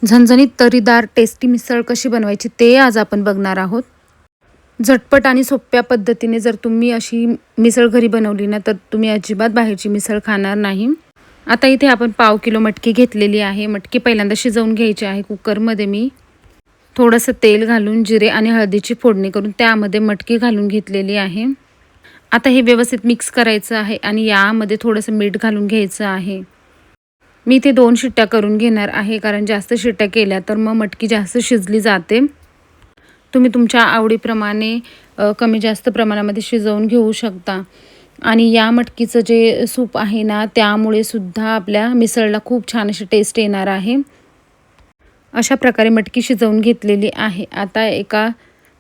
झणझणीत तर्रीदार टेस्टी मिसळ कशी बनवायची ते आज आपण बघणार आहोत। झटपट आणि सोप्या पद्धतीने जर तुम्ही अशी मिसळ घरी बनवली ना तर तुम्ही अजिबात बाहेरची मिसळ खाणार नाही। आता इथे आपण पाव किलो मटकी घेतलेली आहे। मटकी पहिल्यांदा शिजवून घ्यायची आहे। कुकरमध्ये मी थोडंसं तेल घालून जिरे आणि हळदीची फोडणी करून त्यामध्ये मटकी घालून घेतलेली आहे। आता हे व्यवस्थित मिक्स करायचं आहे आणि यामध्ये थोडंसं मीठ घालून घ्यायचं आहे। मी इथे 2 शिट्ट्या करून घेणार आहे, कारण जास्त शिट्ट्या केल्या तर मग मटकी जास्त शिजली जाते। तुम्ही तुमच्या आवडीप्रमाणे कमी जास्त प्रमाणामध्ये शिजवून घेऊ शकता। आणि या मटकीचं जे सूप आहे ना त्यामुळे सुद्धा आपल्या मिसळला खूप छान अशी टेस्ट येणार आहे। अशा प्रकारे मटकी शिजवून घेतलेली आहे। आता एका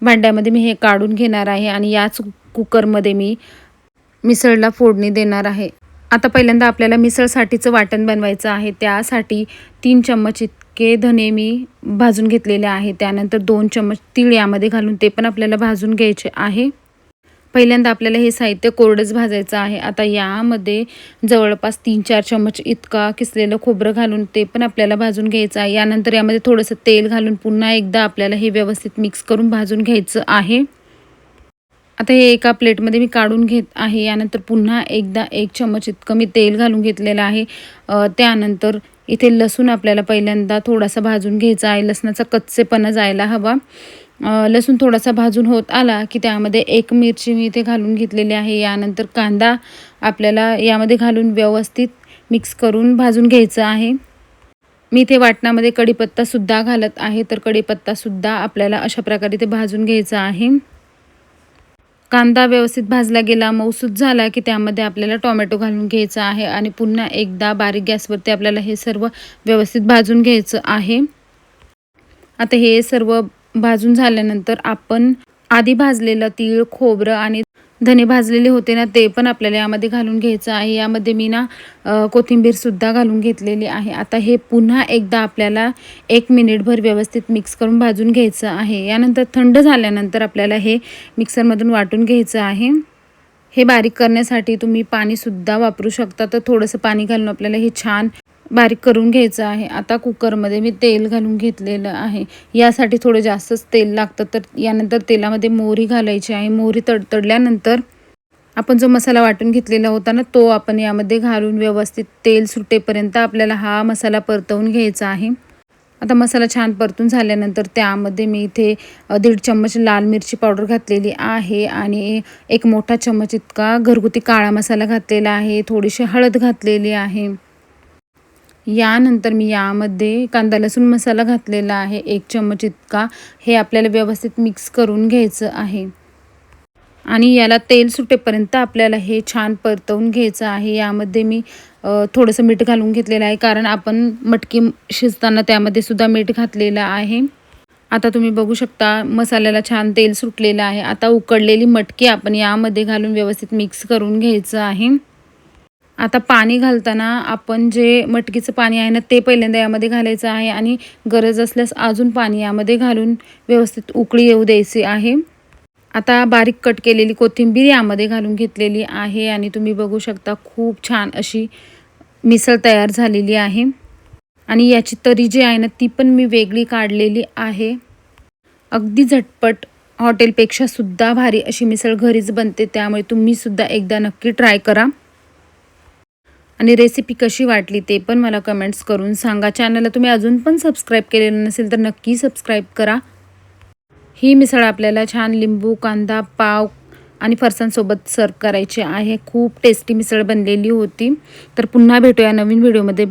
भांड्यामध्ये मी हे काढून घेणार आहे आणि याच कुकरमध्ये मी मिसळला फोडणी देणार आहे। आता पहिल्यांदा आपल्याला मिसळसाठीचं वाटण बनवायचं आहे। त्यासाठी 3 चम्मच इतके धने मी भाजून घेतलेले आहे। त्यानंतर 2 चम्मच तीळ यामध्ये घालून ते पण आपल्याला भाजून घ्यायचे आहे। पहिल्यांदा आपल्याला हे साहित्य कोरडंच भाजायचं आहे। आता यामध्ये जवळपास 3-4 चम्मच इतका किसलेलं खोबरं घालून ते पण आपल्याला भाजून घ्यायचं आहे। यानंतर यामध्ये थोडंसं तेल घालून पुन्हा एकदा आपल्याला हे व्यवस्थित मिक्स करून भाजून घ्यायचं आहे। आता हे एका प्लेटमध्ये मी काढून घेत आहे। यानंतर पुन्हा एकदा 1 चम्मच इतकं मी तेल घालून घेतलेलं आहे। त्यानंतर इथे लसूण आपल्याला पहिल्यांदा थोडासा भाजून घ्यायचा आहे। लसणाचा कच्चेपणा जायला हवा। लसूण थोडासा भाजून होत आला की त्यामध्ये 1 मिरची मी इथे घालून घेतलेली आहे। यानंतर कांदा आपल्याला यामध्ये घालून व्यवस्थित मिक्स करून भाजून घ्यायचं आहे। मी इथे वाटणामध्ये कढीपत्तासुद्धा घालत आहे, तर कढीपत्तासुद्धा आपल्याला अशा प्रकारे ते भाजून घ्यायचं आहे। कांदा व्यवस्थित भाजला गेला, मऊसूत झाला की त्यामध्ये आपल्याला टोमॅटो घालून घ्यायचा आहे आणि पुन्हा एकदा बारीक गॅसवरती आपल्याला हे सर्व व्यवस्थित भाजून घ्यायचं आहे। आता हे सर्व भाजून झाल्यानंतर आपण आधी भाजलेलं तीळ, खोबरं आणि धने भाजलेले होते ना ते पण आपल्याला यामध्ये घालून घ्यायचं आहे। यामध्ये मी ना कोथिंबीरसुद्धा घालून घेतलेली आहे। आता हे पुन्हा एकदा आपल्याला 1 मिनिटभर व्यवस्थित मिक्स करून भाजून घ्यायचं आहे। यानंतर थंड झाल्यानंतर आपल्याला हे मिक्सरमधून वाटून घ्यायचं आहे। हे बारीक करण्यासाठी तुम्ही पाणीसुद्धा वापरू शकता, तर थोडंसं पाणी घालून आपल्याला हे छान बारीक करून घ्यायचं आहे। आता कुकरमध्ये मी तेल घालून घेतलेलं आहे। यासाठी थोडं जास्तच तेल लागतं। तर यानंतर तेलामध्ये मोहरी घालायची आहे। मोहरी तडतडल्यानंतर आपण जो मसाला वाटून घेतलेला होता ना तो आपण यामध्ये घालून व्यवस्थित तेल सुटेपर्यंत आपल्याला हा मसाला परतवून घ्यायचा आहे। आता मसाला छान परतून झाल्यानंतर त्यामध्ये मी इथे 1.5 चम्मच लाल मिरची पावडर घातलेली आहे आणि 1 मोठा चम्मच इतका घरगुती काळा मसाला घातलेला आहे। थोडीशी हळद घातलेली आहे। यानंतर मी यामध्ये कांदा लसूण मसाला घातलेला आहे 1 चम्मच इतका। हे आपल्याला व्यवस्थित मिक्स करून घ्यायचं आहे आणि याला तेल सुटेपर्यंत आपल्याला हे छान परतवून घ्यायचं आहे। यामध्ये मी थोडंसं मीठ घालून घेतलेलं आहे, कारण आपण मटकी शिजताना त्यामध्ये सुद्धा मीठ घातलेलं आहे। आता तुम्ही बघू शकता मसाल्याला छान तेल सुटलेलं आहे। आता उकडलेली मटकी आपण यामध्ये घालून व्यवस्थित मिक्स करून घ्यायचं आहे। आता पाणी घालताना आपण जे मटकीचं पाणी आहे ना ते पहिल्यांदा यामध्ये घालायचं आहे आणि गरज असल्यास अजून पाणी यामध्ये घालून व्यवस्थित उकळी येऊ द्यायची आहे। आता बारीक कट केलेली कोथिंबीर यामध्ये घालून घेतलेली आहे आणि तुम्ही बघू शकता खूप छान अशी मिसळ तयार झालेली आहे। आणि याची तरी जी आहे ना ती पण मी वेगळी काढलेली आहे। अगदी झटपट, हॉटेलपेक्षा सुद्धा भारी अशी मिसळ घरीच बनते, त्यामुळे तुम्ही सुद्धा एकदा नक्की ट्राय करा। आणि रेसिपी कशी वाटली ते पण मला कमेंट्स करून सांगा। चॅनलला तुम्ही अजून पण सबस्क्राईब केलेलं नसेल तर नक्की सबस्क्राईब करा। ही मिसळ आपल्याला छान लिंबू, कांदा, पाव आणि फरसाणसोबत सर्व करायची आहे। खूप टेस्टी मिसळ बनलेली होती। तर पुन्हा भेटूया नवीन व्हिडिओमध्ये।